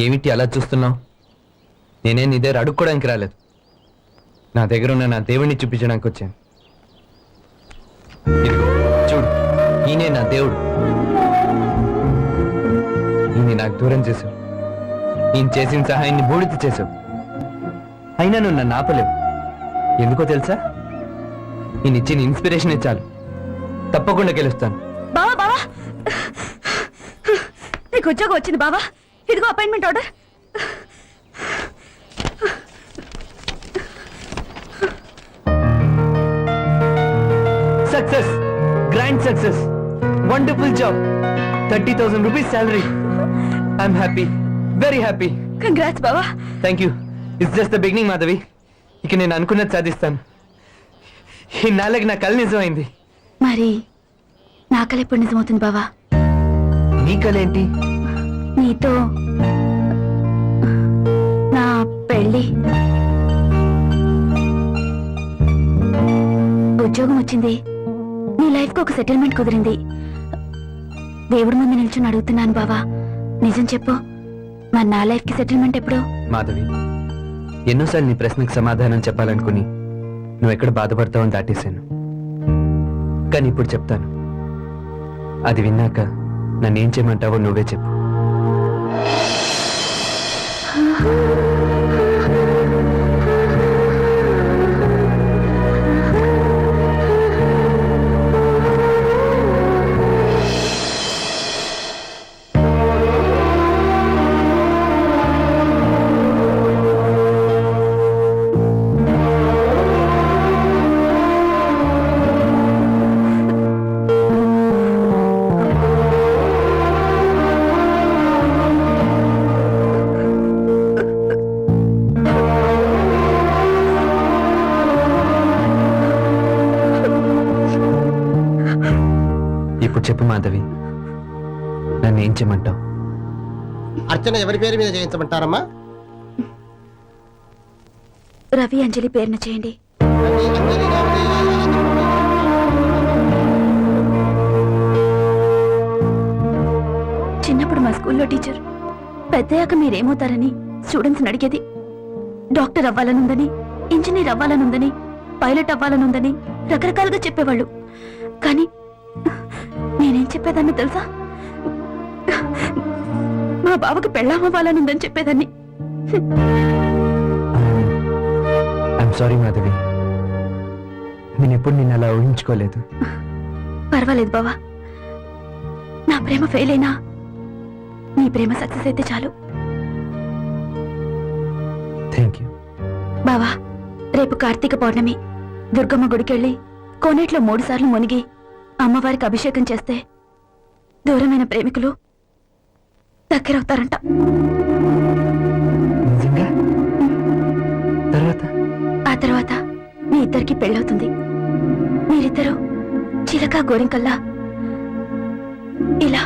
ఏమిటి అలా చూస్తున్నావు? నేనే నీ దగ్గర అడుక్కోవడానికి రాలేదు. నా దగ్గర ఉన్న నా దేవుడిని చూపించడానికి వచ్చాను. ఇదిగో చూడు, ఈయనే నా దేవుడు. ఈయన నాకు దూరం చేశావు. ఈయన చేసిన సహాయాన్ని బూడిద చేశావు. అయినా నువ్వు నన్ను ఆపలేవు. ఎందుకో తెలుసా? ఈయన ఇచ్చిన ఇన్స్పిరేషన్ చాలు, తప్పకుండా గెలుస్తాను. బావా బావా, నీకు ఉద్యోగం వచ్చింది బావా. ఇదిగో appointment order. Success, grand success, wonderful job, 30,000 rupees salary. I'm happy, very happy. Congrats బావా. Thank you. It's just the beginning Madhavi. ఇక నేను అనుకున్నది సాధిస్తాను. ఈ నాలుగు నా కళ నిజమైంది. మరి నా కళ ఎప్పుడు నిజమవుతుంది బావా? నీ కళ ఏంటి? నీతో నా పెళ్ళి. ఉద్యోగం వచ్చింది, నీ లైఫ్ కు ఒక సెటిల్మెంట్ కుదిరింది. దేవుడి ముందు నిల్చుని అడుగుతున్నాను బావా, నిజం చెప్పు, మరి నా లైఫ్ కి సెటిల్మెంట్ ఎప్పుడు? మాధవి, ఎన్నోసార్లు నీ ప్రశ్నకు సమాధానం చెప్పాలనుకుని నువ్వు ఎక్కడ బాధపడతావని దాటేశాను. కానీ ఇప్పుడు చెప్తాను. అది విన్నాక నన్నేం చేయమంటావో నువ్వే చెప్పు. ఇప్పుడు చెప్పు మాధవి, నన్ను ఏం చేయమంటావు? అర్చన ఎవరి పేరు మీద చేయించమంటారమ్మా? రవి అంజలి పేరున చేయండి. చిన్నప్పుడు మా స్కూల్లో టీచర్ పెద్దయ్యాక మీరేమవుతారని స్టూడెంట్స్ అడిగేది. డాక్టర్ అవ్వాలనుందని, ఇంజనీర్ అవ్వాలనుందని, పైలట్ అవ్వాలనుందని రకరకాలుగా చెప్పేవాళ్ళు. కానీ నేనేం చెప్పేదాన్ని తెలుసా? మా బావకు పెళ్ళామవ్వాలనుందని చెప్పేదాన్ని. ఐఎమ్ సారీ మాధవి, నేను ఎప్పుడు నిన్ను అలా ఊహించుకోలేదు. పర్వాలేదు బావా, నా ప్రేమ ఫెయిల్ అయినా నీ ప్రేమ సక్సెస్ అయితే చాలు. థ్యాంక్ యూ బావా. రేపు కార్తీక పౌర్ణమి, దుర్గమ్మ గుడికెళ్ళి కోనేట్లో 3 సార్లు మునిగి అమ్మవారికి అభిషేకం చేస్తే దూరమైన ప్రేమికులు దగ్గరవుతారంట. నిజంగా? ఆ తర్వాత మీ ఇద్దరికి పెళ్ళవుతుంది. మీరిద్దరూ చిలక గోరింకల్లా ఇలా